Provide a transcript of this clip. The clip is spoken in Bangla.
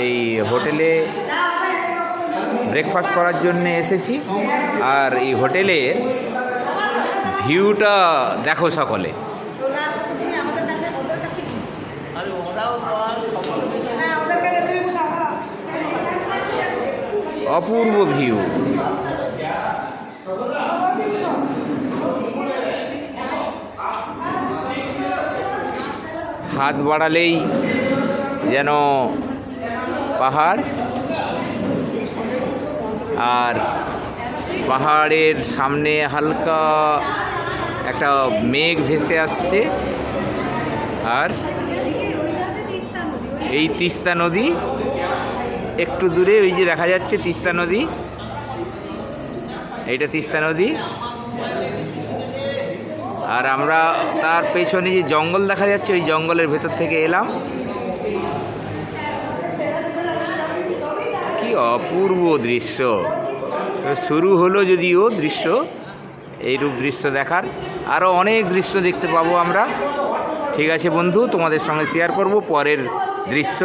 এই হোটেলে ব্রেকফাস্ট করার জন্য এসেছি। আর এই হোটেলের ভিউটা দেখো সকলে, অপূর্ব ভিউ। হাত বাড়ালেই যেন পাহাড়, আর পাহাড়ের সামনে হালকা একটা মেঘ ভেসে আসছে। আর এই তিস্তা নদী, একটু দূরে ওই যে দেখা যাচ্ছে তিস্তা নদী, এইটা তিস্তা নদী। আর আমরা তার পেছনে যে জঙ্গল দেখা যাচ্ছে, ওই জঙ্গলের ভেতর থেকে এলাম। কি অপূর্ব দৃশ্য! শুরু হলো যদিও দৃশ্য, এইরূপ দৃশ্য দেখার আরও অনেক দৃশ্য দেখতে পাবো আমরা। ঠিক আছে বন্ধু, তোমাদের সঙ্গে শেয়ার করব পরের দৃশ্য।